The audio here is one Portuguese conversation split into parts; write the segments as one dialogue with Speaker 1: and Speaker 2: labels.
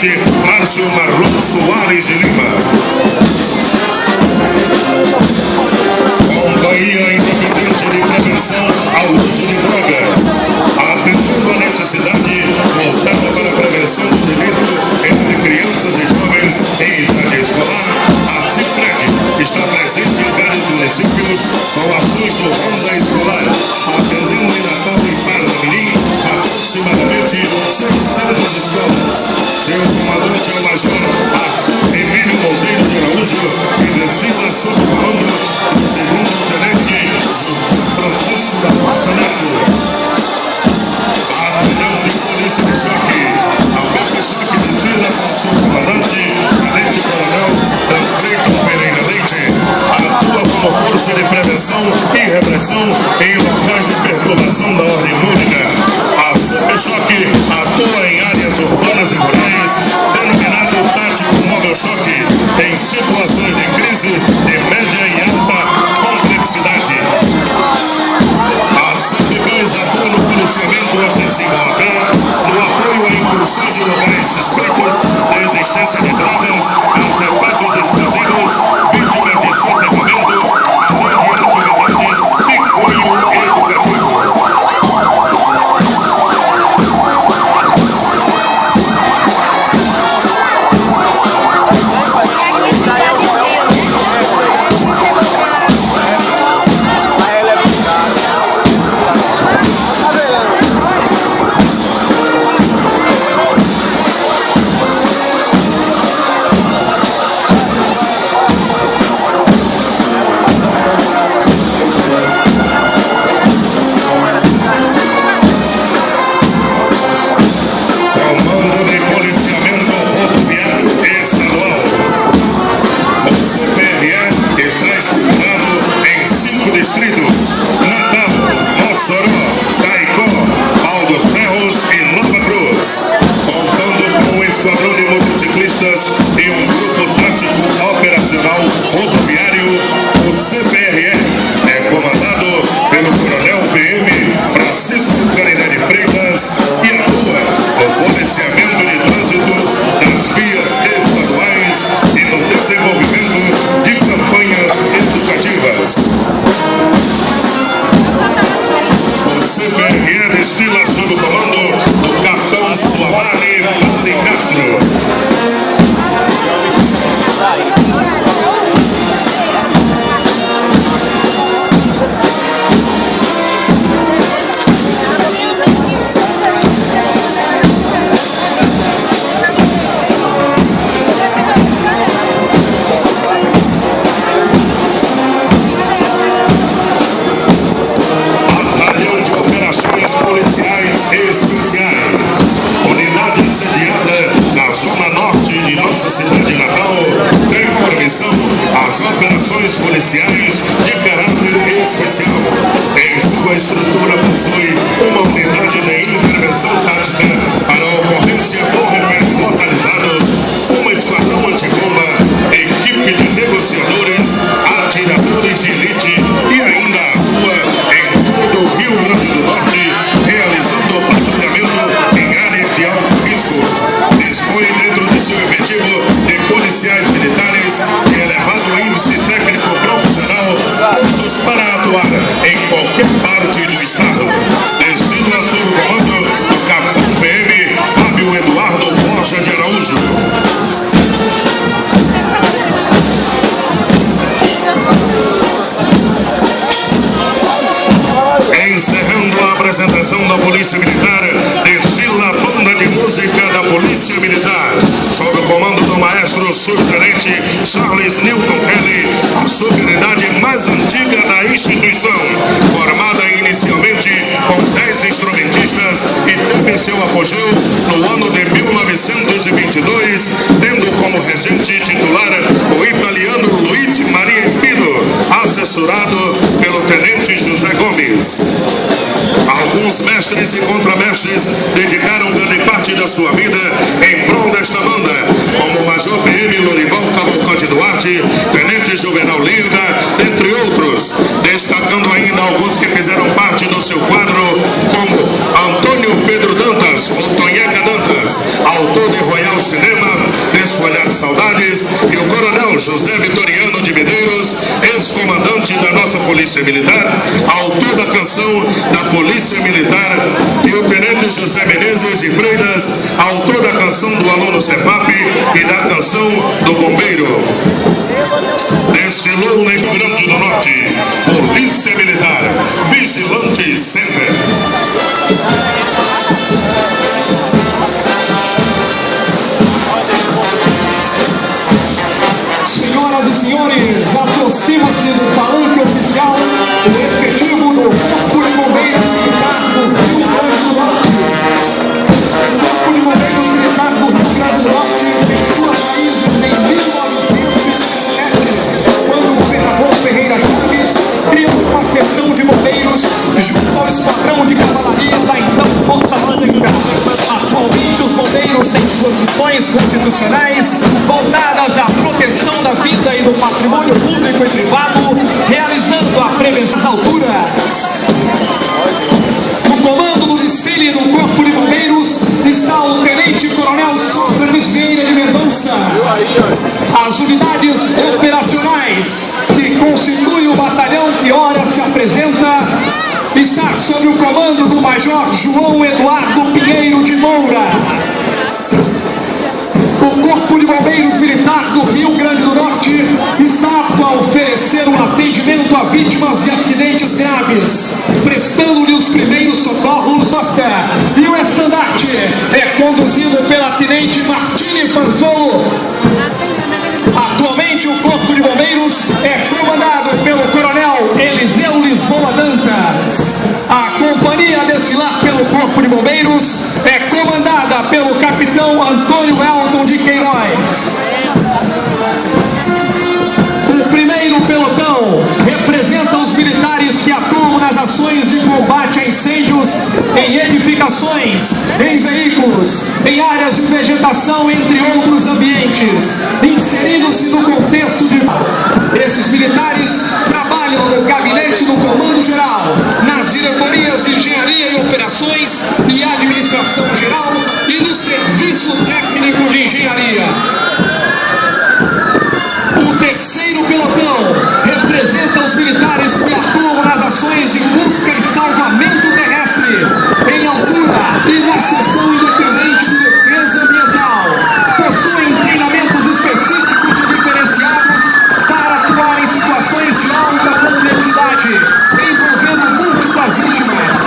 Speaker 1: Tenente Márcio Marlon Soares de Lima. Companhia Independente de Prevenção ao Uso de Drogas, atendendo a necessidade voltada para a prevenção do delito entre crianças e jovens em idade escolar. A CIPRED está presente em vários municípios com ações do Ronda Escolar, atendendo em Natal e Parnamirim aproximadamente 600 escolas. Seu comandante é o Major Arthur Emílio Monteiro de Araújo, que desfila sob o comando do segundo tenente Francisco da Costa Neto. Batalhão de Polícia de Choque, a PP Choque desfila com seu comandante, Tenente Coronel Tancredo Pereira Leite, atua como força de prevenção e repressão em locais de perturbação da ordem pública. A CP Choque atua em áreas urbanas e rurais, denominado Tático Móvel Choque, em situações de crise de média e alta complexidade. A CP2 atua no policiamento ofensivo a pé, no apoio a incursões de locais suspeitos de existência de drogas, artefatos explosivos, vítimas de soterramento, além de atividades de cunho educativo. Esquadrão de motociclistas e um grupo tático operacional rodoviário. O CPRE é comandado pelo Coronel PM Francisco Carinelli Freitas e atua no policiamento de trânsito das vias estaduais e no desenvolvimento de campanhas educativas. O CPRE desfila sob o comando do capitão Suamari Vale Castro. Batalhão de Operações Policiais Especiais, unidade sediada na zona norte de nossa cidade natal, tem por missão as operações policiais de caráter especial. Em sua estrutura possui uma unidade de intervenção tática para a ocorrência ou refém localizado, uma esquadrão antibomba, equipe de negociadores, atiradores de elite e ainda atua em todo o Rio Grande do Norte, realizando patrulhamento em áreas de alto risco. Dispõe dentro de seu efetivo de policiais militares de elevado índice técnico profissional, prontos para atuar em qualquer parte do estado. Desfila sob o comando do capitão PM Fábio Eduardo Borja de Araújo. Encerrando a apresentação da Polícia Militar, desfila a banda de música da Polícia Militar, sob o comando do maestro subtenente Charles Newton Kelly, a subunidade mais antiga da instituição, formada inicialmente com 10 instrumentistas e teve seu apogeu no ano de 1922, tendo como regente titular o italiano Luigi Maria Espido, assessorado pelo tenente José Gomes. Alguns mestres e contramestres dedicaram grande parte da sua vida em prol desta banda, como o Major PM Lorival Cavalcante Duarte, Tenente Juvenal Lirda, dentre outros, destacando ainda alguns que fizeram parte do seu quadro, como Antônio Pedro Dantas, ou Tonheca Dantas, autor de Royal Cinema, Soares e o Coronel José Vitoriano de Medeiros, ex-comandante da nossa Polícia Militar, autor da canção da Polícia Militar, e o Tenente José Menezes de Freitas, autor da canção do aluno Cefap e da canção do bombeiro. Desfilou no Rio Grande do Norte, Polícia Militar, vigilante sempre.
Speaker 2: Senhoras e senhores, aproxima-se do palanque oficial o efetivo do Corpo de Bombeiros Militar do Rio Grande do Norte. O Corpo de Bombeiros Militar do Rio Grande do Norte tem suas raízes em 1917, quando o governador Ferreira Chaves criou uma seção de bombeiros junto ao esquadrão de cavalaria da então Força Pública. Atualmente, os bombeiros têm suas missões constitucionais voltadas à proteção da vida e do patrimônio público e privado, realizando a prevenção às alturas. No comando do desfile do Corpo de Bombeiros está o Tenente Coronel Sócrates Vieira de Mendonça. As unidades operacionais que constituem o batalhão que ora se apresenta está sob o comando do Major João Eduardo Pinheiro de Moura. O Corpo de Bombeiros Militar do Rio Grande do Norte está apto a oferecer um atendimento a vítimas de acidentes graves, prestando-lhe os primeiros socorros. E o estandarte é conduzido pela Tenente Martine Fanzolo. Atualmente, o Corpo de Bombeiros é comandado pelo Coronel Eliseu Lisboa Dantas. A companhia a desfilar pelo Corpo de Bombeiros é comandada pelo Capitão Antônio Elton de Queiroz. O primeiro pelotão representa os militares que atuam nas ações de combate a incêndios em edificações, em veículos, em áreas de vegetação, entre outros ambientes, inserindo-se no contexto de... Esses militares trabalham no gabinete do Comando Geral, nas diretorias de Engenharia e Operações e Administração Geral e no Serviço Técnico de Engenharia. O terceiro pelotão representa os militares que atuam nas ações de busca e salvamento terrestre, em altura e na seção independente de defesa ambiental. Possuem treinamentos específicos e diferenciados para atuar em situações de alta complexidade, envolvendo múltiplas vítimas.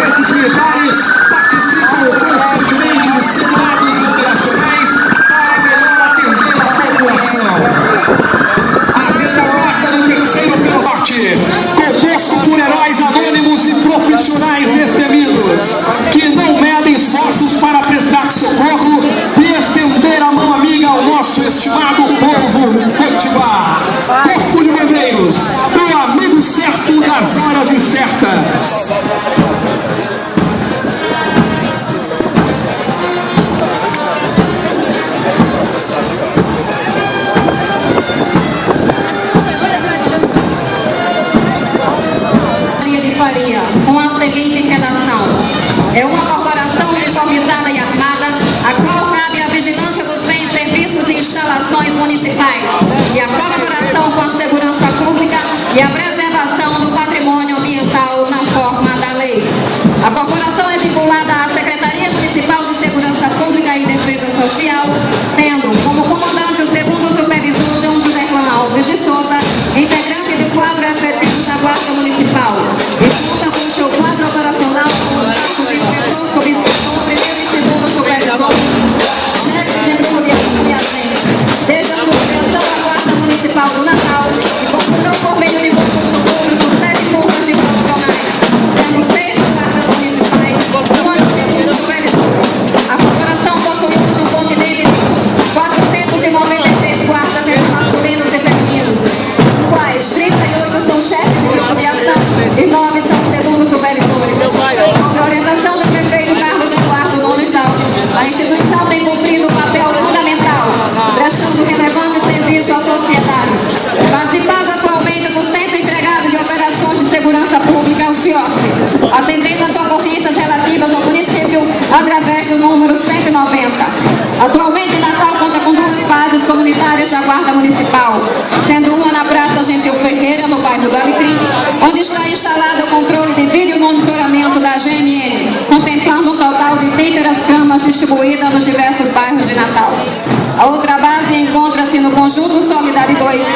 Speaker 2: Esses militares participam constantemente de simulados operacionais para melhor atender a população. A retaguarda do terceiro pelote, composto por heróis anônimos e profissionais destemidos, que não medem esforços para prestar socorro e estender a mão amiga ao nosso estimado povo potiguar. Corpo de Bombeiros, o amigo certo das horas incertas.
Speaker 3: Com a seguinte redação: é uma corporação uniformizada e armada, a qual cabe a vigilância dos bens, serviços e instalações municipais e a colaboração com a segurança pública e a preservação do patrimônio ambiental na forma da lei. A corporação é vinculada à Secretaria Municipal de Segurança Pública e Defesa Social, tendo como comandante o segundo supervisor João José Alves de Souza, integrante do quadro efetivo da Guarda Municipal, e conta com seu quadro operacional com os status de inspetor, subinspetor, primeiro e segundo supervisor, chefe de grupo de agentes. Desde a sua criação, a Guarda Municipal do Natal concluiu por meio de concurso público 7 turmas de profissionais, sendo 6 guardas municipais, 1 segundo supervisor. A corporação possui hoje um continente de 496 guardas entre masculinos e femininos, dos quais 38 são chefes de grupo de ação e 9 são segundos supervisores. Sob a orientação do prefeito Carlos Eduardo Nunes Alves, a instituição tem cumprido um papel fundamental, prestando relevante serviço à sociedade, participando atualmente do Centro Integrado de Operações de Segurança Pública, o CIOSP, atendendo as ocorrências relativas ao município através do número 190. Atualmente, Natal conta com 2 bases comunitárias unidades da Guarda Municipal, sendo uma na Praça Gentil Ferreira, no bairro do Alecrim, onde está instalado o controle de vídeo e monitoramento da GMN, contemplando um total de 30 camas distribuídas nos diversos bairros de Natal. A outra base encontra-se no conjunto Solidade 2,